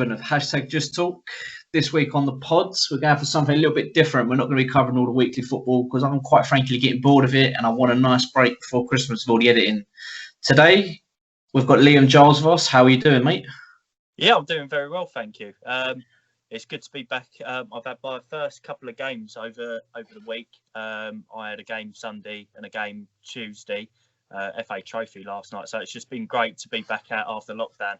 #11 of #JustTalk. This week on the pods, we're going for something a little bit different. We're not going to be covering all the weekly football because I'm quite frankly getting bored of it and I want a nice break before Christmas of all the editing. Today, we've got Liam Giles with us. How are you doing, mate? Yeah, I'm doing very well, thank you. It's good to be back. I've had my first couple of games over the week. I had a game Sunday and a game Tuesday, FA Trophy last night. So it's just been great to be back out after lockdown.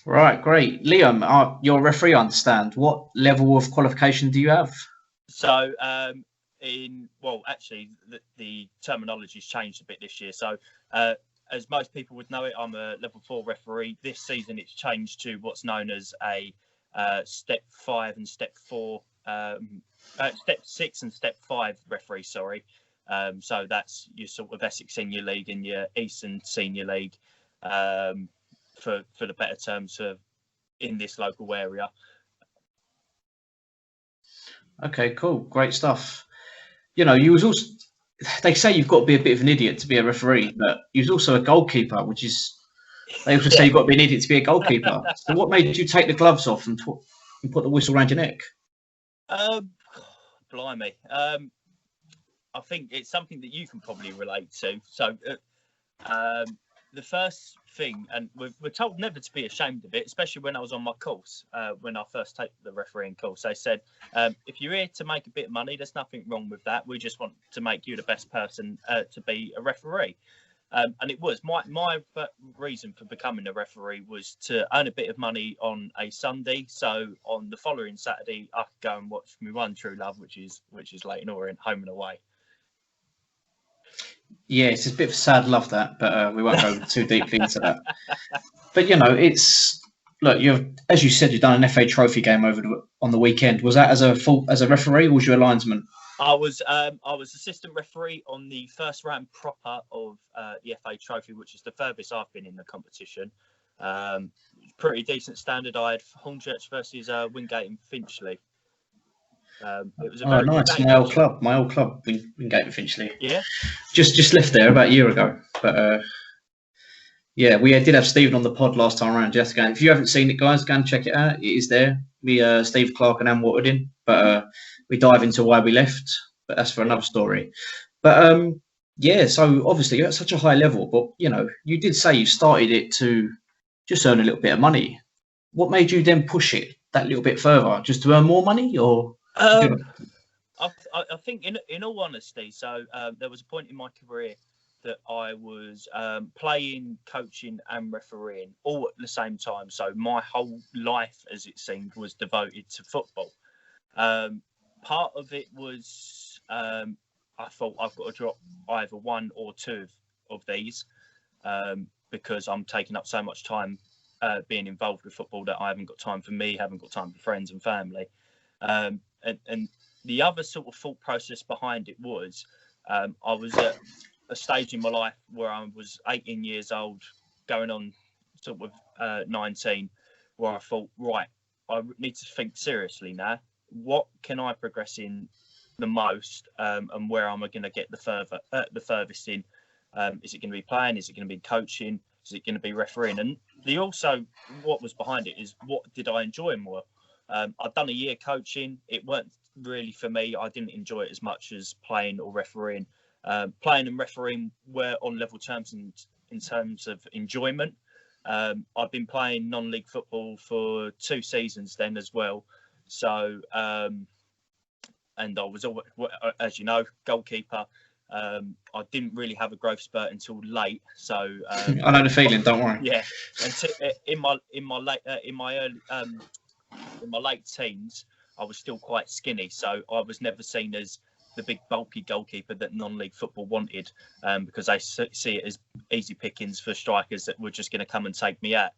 Right, great. Liam, you're a referee, I understand. What level of qualification do you have? So, the terminology's changed a bit this year. So, as most people would know it, I'm a level 4 referee. This season, it's changed to what's known as a step 5 and step 4, step 6 and step 5 referee. Sorry. So that's your sort of Essex Senior League and your Eastern Senior League. For the better terms in this local area. Okay, cool, great stuff. You know, you was also, they say you've got to be a bit of an idiot to be a referee, but you was also a goalkeeper, which is, they also say you've got to be an idiot to be a goalkeeper. So what made you take the gloves off and put the whistle around your neck? Blimey. I think it's something that you can probably relate to. So the first thing, and we're told never to be ashamed of it, especially when I was on my course, when I first take the refereeing course, they said, if you're here to make a bit of money, there's nothing wrong with that. We just want to make you the best person to be a referee. And it was my reason for becoming a referee was to earn a bit of money on a Sunday. So on the following Saturday, I could go and watch my one true love, which is Leyton Orient, home and away. Yeah, it's a bit of a sad love that, but we won't go too deeply into that. But you know, as you said, you've done an FA Trophy game on the weekend. Was that as a referee, or was you a linesman? I was assistant referee on the first round proper of the FA Trophy, which is the furthest I've been in the competition. Pretty decent standard. I had Hornchurch versus Wingate and Finchley. It was a very nice. My old club, Wingate and Finchley. Yeah. Just left there about a year ago. But yeah, we did have Stephen on the pod last time around. Just if you haven't seen it, guys, go and check it out. It is there. Steve Clark and Anne Waterdin. But we dive into why we left. But that's for another story. But yeah, so obviously you're at such a high level. But you know, you did say you started it to just earn a little bit of money. What made you then push it that little bit further? Just to earn more money, or? I think, in all honesty, so there was a point in my career that I was playing, coaching, and refereeing all at the same time. So my whole life, as it seemed, was devoted to football. Part of it was I thought I've got to drop either one or two of these because I'm taking up so much time being involved with football that I haven't got time for me, haven't got time for friends and family. And the other sort of thought process behind it was I was at a stage in my life where I was 18 years old, going on sort of 19, where I thought, right, I need to think seriously now. What can I progress in the most, and where am I going to get the furthest in? Is it going to be playing? Is it going to be coaching? Is it going to be refereeing? And what was behind it is, what did I enjoy more? I'd done a year coaching. It weren't really for me. I didn't enjoy it as much as playing or refereeing. Playing and refereeing were on level terms in terms of enjoyment. I've been playing non-league football for 2 seasons then as well. So, and I was always, as you know, goalkeeper. I didn't really have a growth spurt until late. So I know the feeling. Don't worry. Yeah, in my late teens, I was still quite skinny, so I was never seen as the big bulky goalkeeper that non-league football wanted, because they see it as easy pickings for strikers that were just going to come and take me out.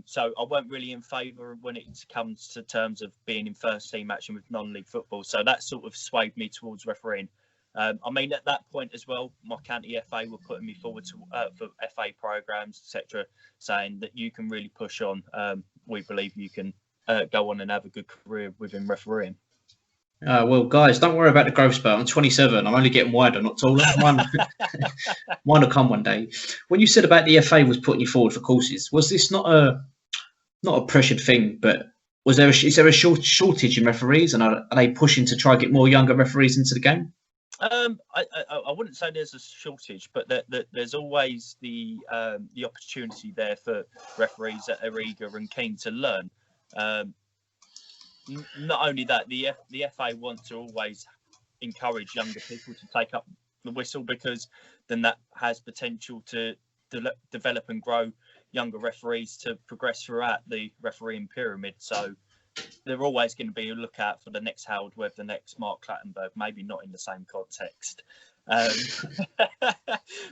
So I weren't really in favour when it comes to terms of being in first team action with non-league football. So that sort of swayed me towards refereeing. I mean, at that point as well, my county FA were putting me forward for FA programmes, etc., saying that you can really push on. We believe you can go on and have a good career within refereeing. Well, guys, don't worry about the growth spurt. I'm 27. I'm only getting wider, not taller. Mine will come one day. When you said about the FA was putting you forward for courses, was this not not a pressured thing, but is there a shortage in referees, and are they pushing to try and get more younger referees into the game? I wouldn't say there's a shortage, but there's always the opportunity there for referees that are eager and keen to learn. Not only that, the FA want to always encourage younger people to take up the whistle, because then that has potential to develop and grow younger referees to progress throughout the refereeing pyramid. So they're always going to be a lookout for the next Howard Webb, the next Mark Clattenburg, maybe not in the same context.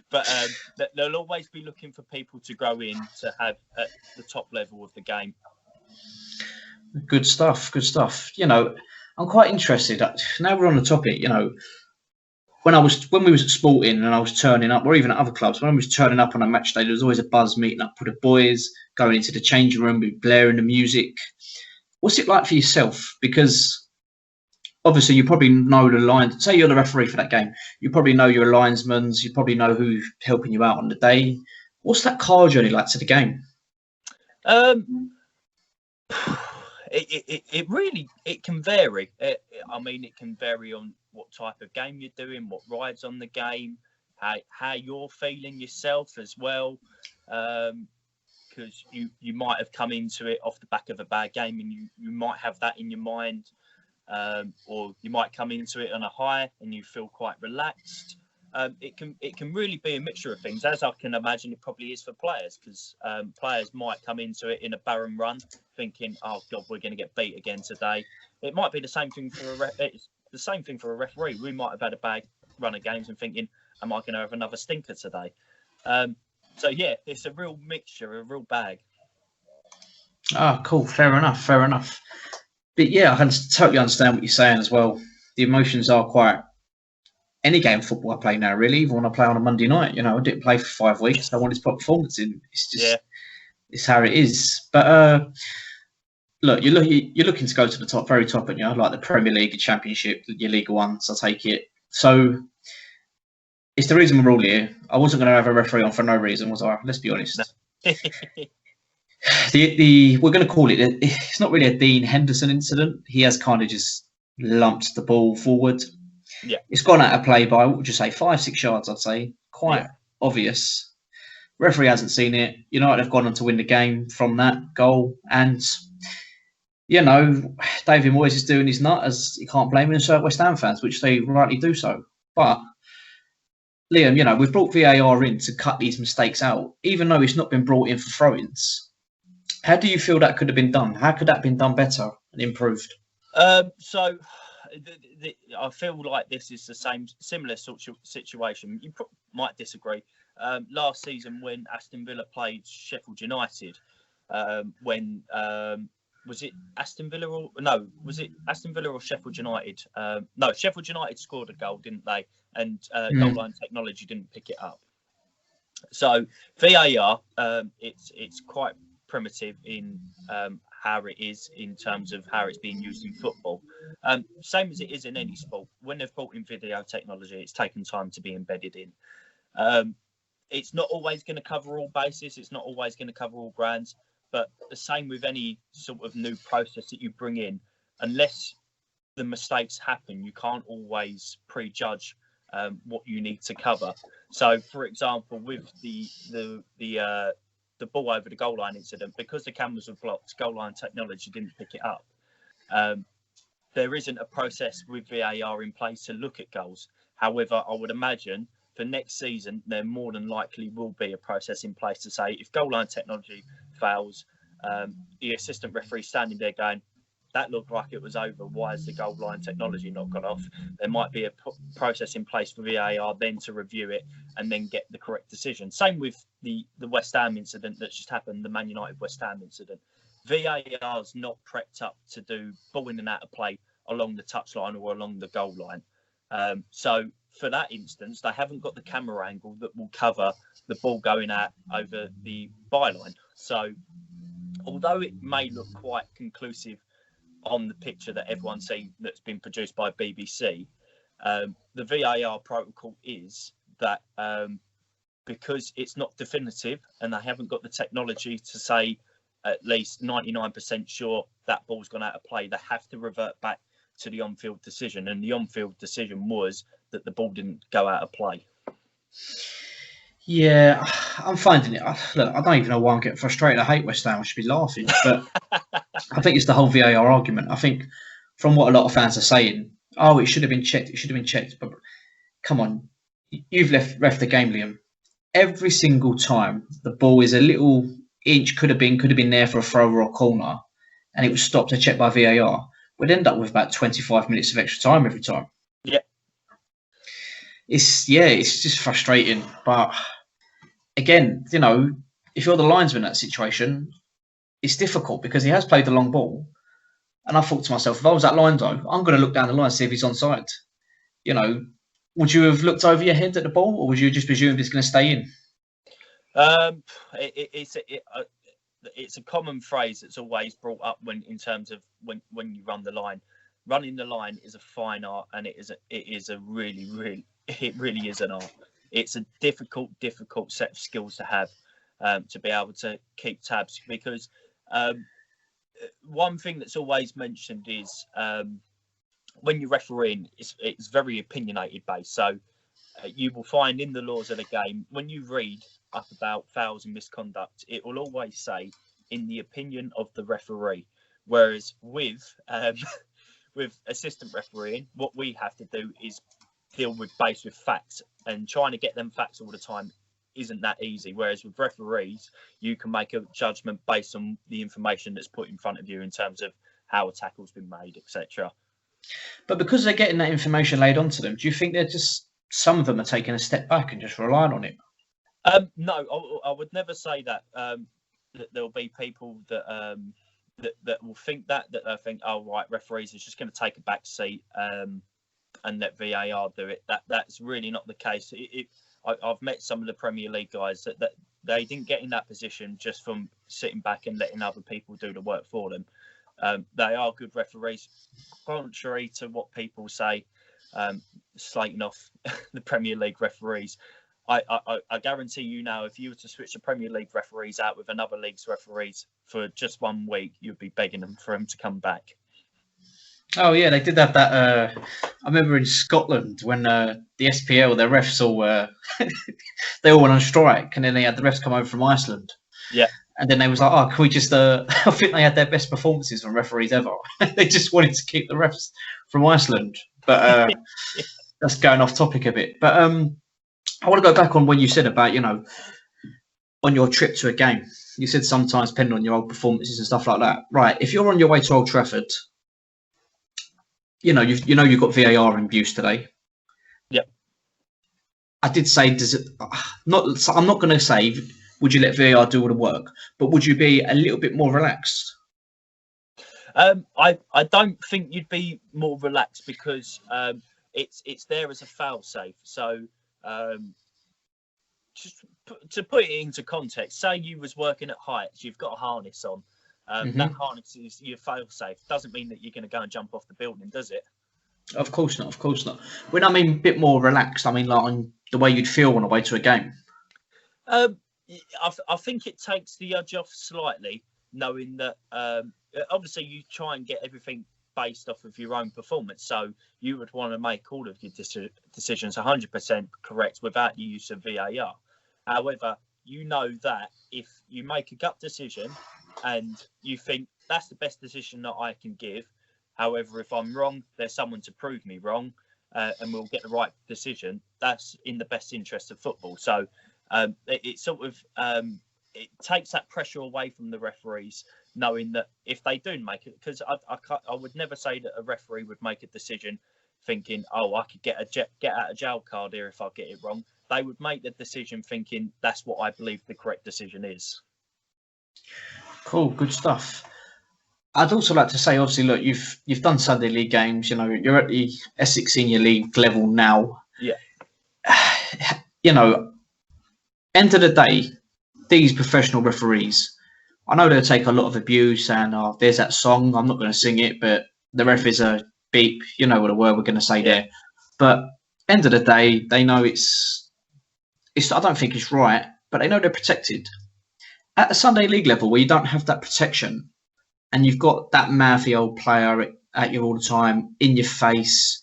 But they'll always be looking for people to grow in to have at the top level of the game. Good stuff. Good stuff. You know, I'm quite interested. Now we're on the topic. You know, when we was at Sporting and I was turning up, or even at other clubs, when I was turning up on a match day, there was always a buzz meeting up with the boys, going into the changing room, with blaring the music. What's it like for yourself? Because obviously you probably know the lines. Say you're the referee for that game, you probably know your linesmen. You probably know who's helping you out on the day. What's that car journey like to the game? It really can vary. I mean, it can vary on what type of game you're doing, what rides on the game, how you're feeling yourself as well. Because you might have come into it off the back of a bad game, and you might have that in your mind, or you might come into it on a high and you feel quite relaxed. It can really be a mixture of things, as I can imagine it probably is for players, because players might come into it in a barren run thinking, oh God, we're going to get beat again today. It might be the same thing for it's the same thing for a referee. We might have had a bad run of games and thinking, am I going to have another stinker today? So yeah, it's a real mixture, a real bag. Ah, cool. Fair enough. Fair enough. But yeah, I can totally understand what you're saying as well. The emotions are quite. Any game of football I play now, really, even when I play on a Monday night, you know, I didn't play for 5 weeks. I wanted to put performance in. It's just, it's how it is. But look, you're looking to go to the top, very top, and you know, like the Premier League, the Championship, your League Ones. I take it. So it's the reason we're all here. I wasn't going to have a referee on for no reason, was I? Let's be honest. We're going to call it. It's not really a Dean Henderson incident. He has kind of just lumped the ball forward. Yeah, it's gone out of play by, what would you say, 5-6 yards? I'd say quite obvious. Referee hasn't seen it. United have gone on to win the game from that goal, and you know, David Moyes is doing his nut, as you can't blame him, and so West Ham fans, which they rightly do so. But Liam, you know, we've brought VAR in to cut these mistakes out, even though it's not been brought in for throw-ins. How do you feel that could have been done? How could that have been done better and improved? So I feel like this is the similar sort of situation. You might disagree. Last season, when Aston Villa played Sheffield United, when was it Aston Villa or no? Was it Aston Villa or Sheffield United? No, Sheffield United scored a goal, didn't they? And goal line technology didn't pick it up. So VAR, it's quite primitive in how it is in terms of how it's being used in football. Same as it is in any sport. When they've brought in video technology, it's taken time to be embedded in. It's not always going to cover all bases. It's not always going to cover all grounds. But the same with any sort of new process that you bring in, unless the mistakes happen, you can't always prejudge what you need to cover. So, for example, with the ball over the goal line incident, because the cameras were blocked, goal line technology didn't pick it up. There isn't a process with VAR in place to look at goals. However, I would imagine for next season, there more than likely will be a process in place to say if goal line technology fails, the assistant referee standing there going, that looked like it was over. Why has the goal line technology not gone off? There might be a process in place for VAR then to review it and then get the correct decision. Same with the West Ham incident that just happened, the Man United West Ham incident. VAR's not prepped up to do ball in and out of play along the touchline or along the goal line. So for that instance, they haven't got the camera angle that will cover the ball going out over the byline. So although it may look quite conclusive on the picture that everyone's seen that's been produced by BBC, the VAR protocol is that because it's not definitive and they haven't got the technology to say at least 99% sure that ball's gone out of play, they have to revert back to the on-field decision. And the on-field decision was that the ball didn't go out of play. Yeah, I'm finding it. Look, I don't even know why I'm getting frustrated. I hate West Ham. I should be laughing. But I think it's the whole VAR argument. I think from what a lot of fans are saying, oh, it should have been checked. It should have been checked. But come on, you've left the game, Liam. Every single time the ball is a little inch, could have been there for a throw or a corner, and it was stopped and checked by VAR, we'd end up with about 25 minutes of extra time every time. Yeah. It's just frustrating. But again, you know, if you're the linesman in that situation, it's difficult because he has played the long ball. And I thought to myself, if I was at line though, I'm going to look down the line and see if he's onside. You know, would you have looked over your head at the ball, or would you just presume it's going to stay in? It's a common phrase that's always brought up in terms of when you run the line. Running the line is a fine art, and it is a really is an art. It's a difficult set of skills to have, to be able to keep tabs, because one thing that's always mentioned is when you're refereeing, it's very opinionated based. So you will find in the laws of the game, when you read up about fouls and misconduct, it will always say, in the opinion of the referee. Whereas with assistant refereeing, what we have to do is deal with facts, and trying to get them facts all the time isn't that easy. Whereas with referees, you can make a judgment based on the information that's put in front of you in terms of how a tackle's been made, etc. But because they're getting that information laid onto them, do you think they're just, some of them are taking a step back and just relying on it? No, I would never say that. That there'll be people that that will think that they'll think, oh right, referees is just going to take a back seat and let VAR do it. That's really not the case. I've met some of the Premier League guys that they didn't get in that position just from sitting back and letting other people do the work for them. They are good referees, contrary to what people say, slating off the Premier League referees. I guarantee you now, if you were to switch the Premier League referees out with another league's referees for just 1 week, you'd be begging them for him to come back. Oh yeah, they did have that. I remember in Scotland when the SPL, their refs all they all went on strike, and then they had the refs come over from Iceland. Yeah. And then they was like, oh, can we just? I think they had their best performances from referees ever. They just wanted to keep the refs from Iceland. But that's going off topic a bit. But I want to go back on when you said about, you know, on your trip to a game. You said sometimes depending on your old performances and stuff like that. Right. If you're on your way to Old Trafford, you've got VAR in use today. Yep. I did say, I'm not going to say, would you let VAR do all the work, but would you be a little bit more relaxed? I don't think you'd be more relaxed because it's there as a fail safe. So just to put it into context, say you was working at heights, you've got a harness on. That harness is your fail safe. Doesn't mean that you're going to go and jump off the building, does it? Of course not. Of course not. When I mean a bit more relaxed, I mean like on the way you'd feel on the way to a game. I think it takes the edge off slightly, knowing that obviously you try and get everything based off of your own performance. So you would want to make all of your decisions 100% correct without the use of VAR. However, you know that if you make a gut decision and you think that's the best decision that I can give, however, if I'm wrong, there's someone to prove me wrong, and we'll get the right decision. That's in the best interest of football. So it sort of it takes that pressure away from the referees, knowing that if they do make it, because I would never say that a referee would make a decision thinking, oh, I could get out of jail card here if I get it wrong. They would make the decision thinking that's what I believe the correct decision is. Cool, good stuff. I'd also like to say, obviously, look, you've done Sunday League games. You know, you're at the Essex Senior League level now. Yeah. You know, end of the day, these professional referees, I know they'll take a lot of abuse and there's that song, I'm not going to sing it, but the ref is a beep, you know what a word we're going to say there. But end of the day, they know it's I don't think it's right, but they know they're protected. at a Sunday League level where you don't have that protection and you've got that mouthy old player at you all the time, in your face,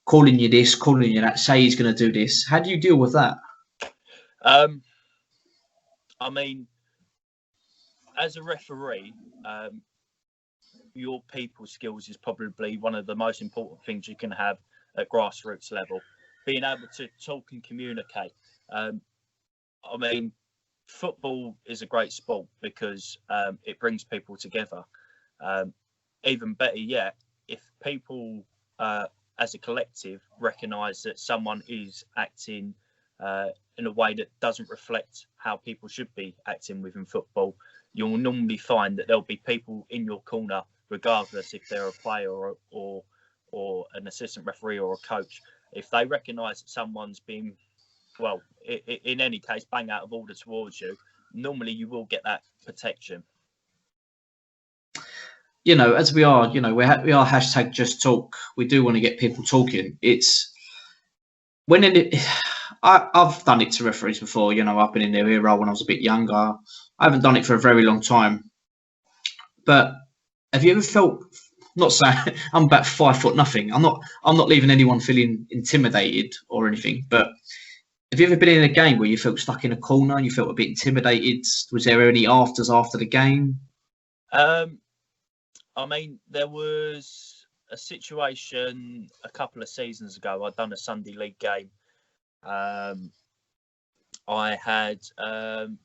calling you this, calling you that, say he's going to do this. How do you deal with that? I mean, as a referee, your people skills is probably one of the most important things you can have at grassroots level. Being able to talk and communicate. I mean, football is a great sport because it brings people together. Even better yet, if people as a collective recognise that someone is acting in a way that doesn't reflect how people should be acting within football, you'll normally find that there'll be people in your corner, regardless if they're a player or an assistant referee or a coach. If they recognise that someone's been, well, in any case, bang out of order towards you, normally you will get that protection. You know, as we are, we are hashtag just talk. We do want to get people talking. It's when I've done it to referees before. I've been in their era when I was a bit younger. I haven't done it for a very long time. But have you ever felt? Not saying I'm about 5'0". I'm not leaving anyone feeling intimidated or anything. But have you ever been in a game where you felt stuck in a corner and you felt a bit intimidated? Was there any afters after the game? I mean, there was a situation a couple of seasons ago. I'd done a Sunday League game. I had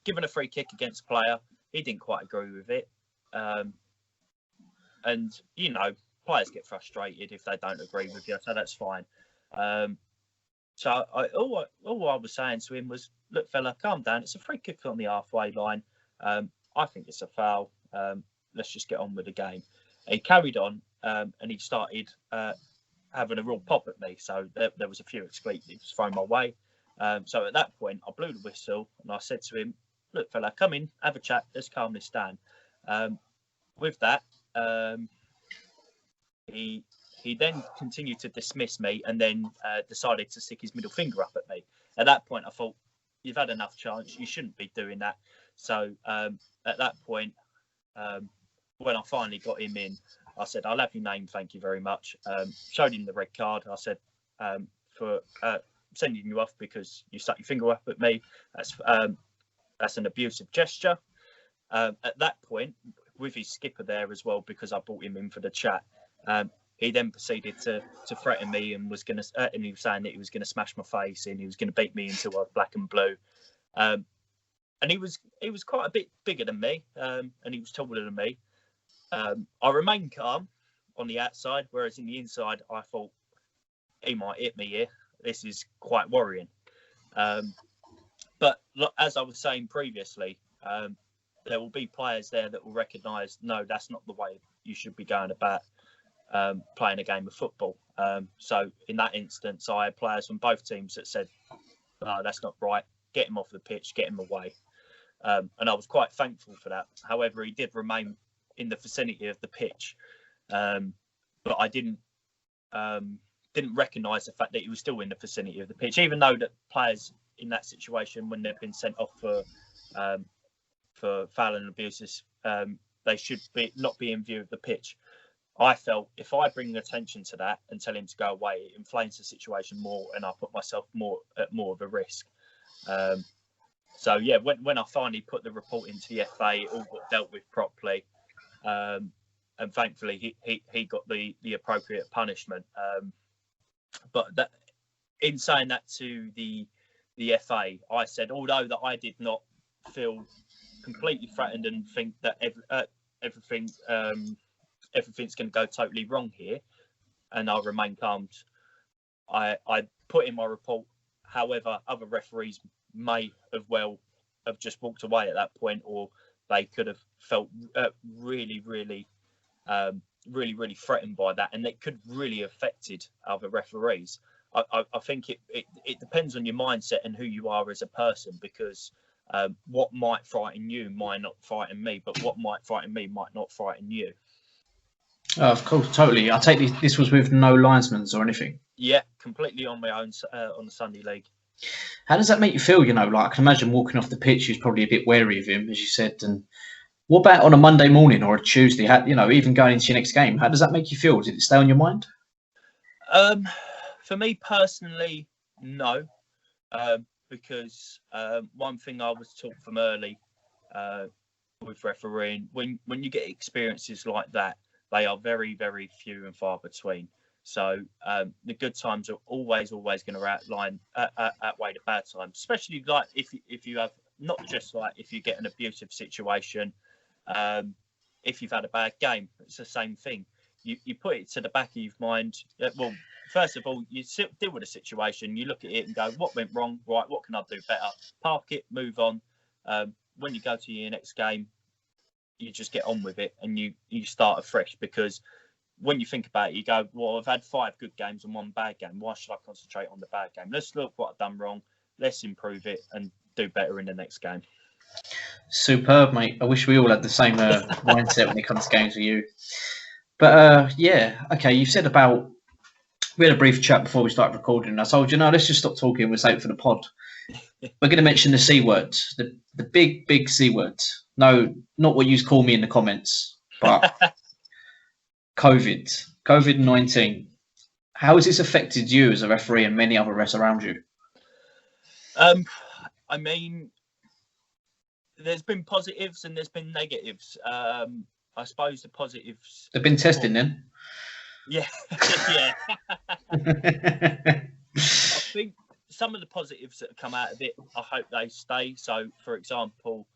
given a free kick against a player. He didn't quite agree with it. And, players get frustrated if they don't agree with you, so that's fine. So all I was saying to him was, look, fella, calm down. It's a free kick on the halfway line. I think it's a foul. Let's just get on with the game. He carried on and he started having a real pop at me. So there was a few expletives thrown my way. So at that point, I blew the whistle and I said to him, look, fella, come in, have a chat. Let's calm this down. With that, he then continued to dismiss me and then decided to stick his middle finger up at me. At that point, I thought, you've had enough chance. You shouldn't be doing that. So at that point, when I finally got him in, I said, I'll have your name, thank you very much. Showed him the red card. I said, for sending you off because you stuck your finger up at me, that's an abusive gesture. At that point, with his skipper there as well, because I brought him in for the chat, he then proceeded to threaten me and was going to, and he was saying that he was going to smash my face and he was going to beat me until I was black and blue. And he was quite a bit bigger than me, and he was taller than me. I remained calm on the outside, whereas in the inside, I thought he might hit me here. This is quite worrying. But as I was saying previously, there will be players there that will recognise, no, that's not the way you should be going about playing a game of football. So in that instance, I had players from both teams that said, no, that's not right. Get him off the pitch, get him away. And I was quite thankful for that. However, he did remain in the vicinity of the pitch. But I didn't recognise the fact that he was still in the vicinity of the pitch, even though that players in that situation, when they've been sent off for foul and abuses, they should not be in view of the pitch. I felt if I bring attention to that and tell him to go away, it inflames the situation more, and I put myself at more of a risk. So yeah, when I finally put the report into the FA, it all got dealt with properly, and thankfully he got the appropriate punishment. But that, in saying that to the FA, I said, although that I did not feel completely threatened and think that everything's going to go totally wrong here, and I'll remain calm, I put in my report. However, other referees may have just walked away at that point, or they could have felt really threatened by that, and it could really affected other referees. I think it depends on your mindset and who you are as a person, because what might frighten you might not frighten me, but what might frighten me might not frighten you. Oh, of course, totally. I take this was with no linesmen or anything. Yeah, completely on my own on the Sunday League. How does that make you feel? Like I can imagine walking off the pitch, you're probably a bit wary of him, as you said. And what about on a Monday morning or a Tuesday? Even going into your next game, how does that make you feel? Did it stay on your mind? For me personally, no, because one thing I was taught from early with refereeing, when you get experiences like that, they are very, very few and far between. So the good times are always going to outweigh the bad times, especially like if you have not just like if you get an abusive situation, if you've had a bad game, it's the same thing. You put it to the back of your mind. Well, first of all, you deal with a situation. You look at it and go, "What went wrong? Right, what can I do better?" Park it, move on. When you go to your next game, you just get on with it and you start afresh, because when you think about it, you go, well, I've had 5 good games and 1 bad game. Why should I concentrate on the bad game? Let's look what I've done wrong. Let's improve it and do better in the next game. Superb, mate. I wish we all had the same mindset when it comes to games with you. But yeah, okay, you said about, we had a brief chat before we started recording, and I told you, no, let's just stop talking, we'll save it for the pod. We're going to mention the C words, the big, big C words. No, not what you call me in the comments, but COVID-19. How has this affected you as a referee and many other refs around you? I mean, there's been positives and there's been negatives. I suppose the positives... They've been testing then? Yeah. Yeah. I think some of the positives that have come out of it, I hope they stay. So, for example,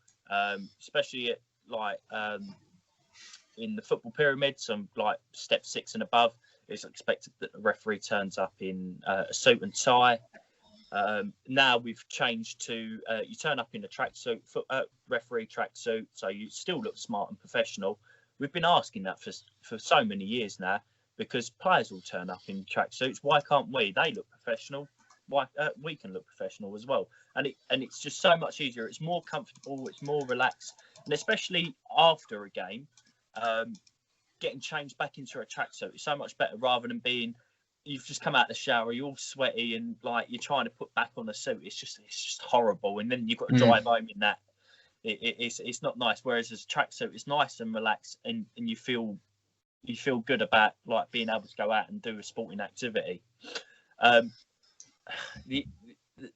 especially at in the football pyramid, some like step 6 and above, it's expected that the referee turns up in a suit and tie. Now we've changed to you turn up in a tracksuit, referee tracksuit, so you still look smart and professional. We've been asking that for so many years now, because players will turn up in tracksuits. Why can't we? They look professional. Why we can look professional as well? And it's just so much easier. It's more comfortable. It's more relaxed, and especially after a game, getting changed back into a tracksuit is so much better, rather than being you've just come out of the shower, you're all sweaty and like you're trying to put back on a suit. It's just horrible, and then you've got to drive home in that. It's not nice. Whereas as a tracksuit, it's nice and relaxed, and you feel good about like being able to go out and do a sporting activity.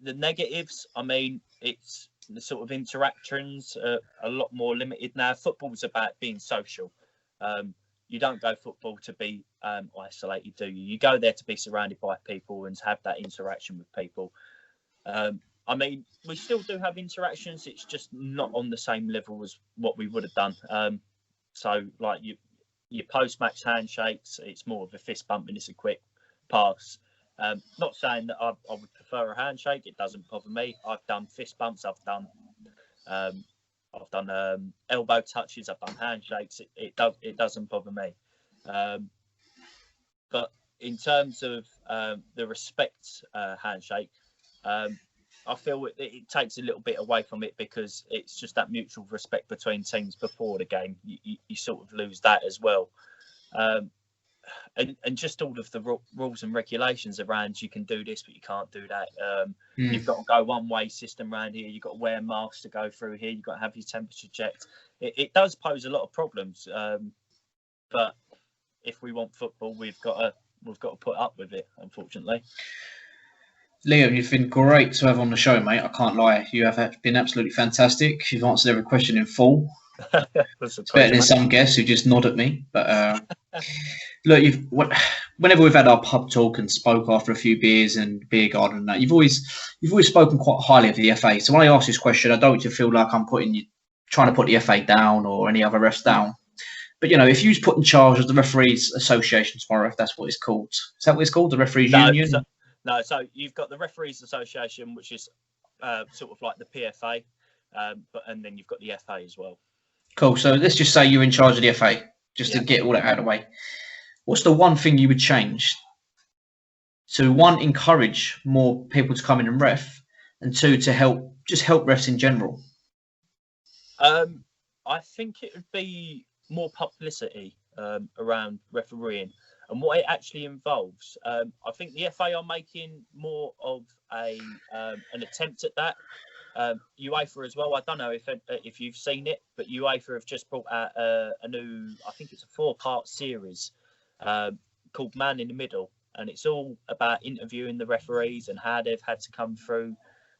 The negatives, I mean, it's the sort of interactions are a lot more limited now. Football's about being social. You don't go football to be isolated, do you? You go there to be surrounded by people and to have that interaction with people. I mean, we still do have interactions. It's just not on the same level as what we would have done. So, like your post-match handshakes, it's more of a fist bump and it's a quick pass. Not saying that I would prefer a handshake. It doesn't bother me. I've done fist bumps. I've done elbow touches. I've done handshakes. It doesn't bother me. But in terms of the respect handshake, I feel it takes a little bit away from it, because it's just that mutual respect between teams before the game. You sort of lose that as well. And just all of the rules and regulations around, you can do this but you can't do that. You've got to go one-way system around here. You've got to wear masks to go through here. You've got to have your temperature checked. It does pose a lot of problems, but if we want football, we've got to put up with it, unfortunately. Liam, you've been great to have on the show, mate. I can't lie. You have been absolutely fantastic. You've answered every question in full. It's better than some guests who just nod at me. But look, whenever we've had our pub talk and spoke after a few beers and beer garden and that, you've always spoken quite highly of the FA. So when I ask this question, I don't want you to feel like I'm trying to put the FA down or any other refs down. But if you was put in charge of the Referees Association tomorrow, if that's what it's called, is that what it's called, the Referees Union? So you've got the Referees Association, which is sort of like the PFA, and then you've got the FA as well. Cool. So let's just say you're in charge of the FA, just to get all that out of the way. What's the one thing you would change to, one, encourage more people to come in and ref, and two, to help refs in general? I think it would be more publicity around refereeing. and what it actually involves. I think the FA are making more of an attempt at that. UEFA as well. I don't know if you've seen it, but UEFA have just brought out a new, I think it's a 4-part series called Man in the Middle, and it's all about interviewing the referees and how they've had to come through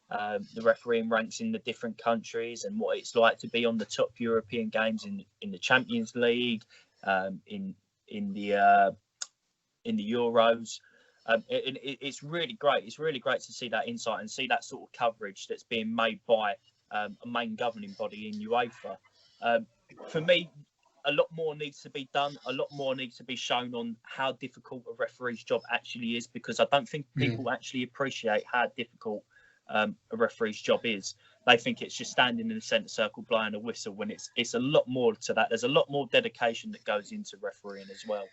the refereeing ranks in the different countries and what it's like to be on the top European games in the Champions League, in the Euros. It's really great. It's really great to see that insight and see that sort of coverage that's being made by a main governing body in UEFA. For me, a lot more needs to be done. A lot more needs to be shown on how difficult a referee's job actually is, because I don't think people actually appreciate how difficult a referee's job is. They think it's just standing in the centre circle blowing a whistle, when it's a lot more to that. There's a lot more dedication that goes into refereeing as well.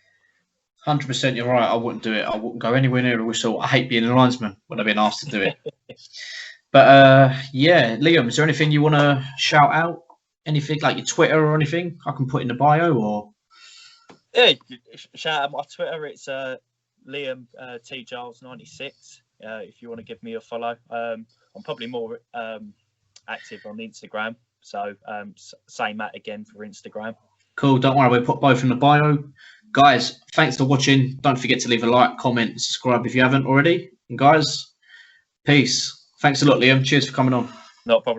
100%, you're right. I wouldn't do it. I wouldn't go anywhere near a whistle. I hate being a linesman when I've been asked to do it. But yeah, Liam, is there anything you want to shout out? Anything like your Twitter or anything I can put in the bio? Or yeah, shout out my Twitter. It's Liam T Giles 96. If you want to give me a follow, I'm probably more active on Instagram. So same at again for Instagram. Cool. Don't worry, we'll put both in the bio. Guys, thanks for watching. Don't forget to leave a like, comment, subscribe if you haven't already. And guys, peace. Thanks a lot, Liam. Cheers for coming on. No problem.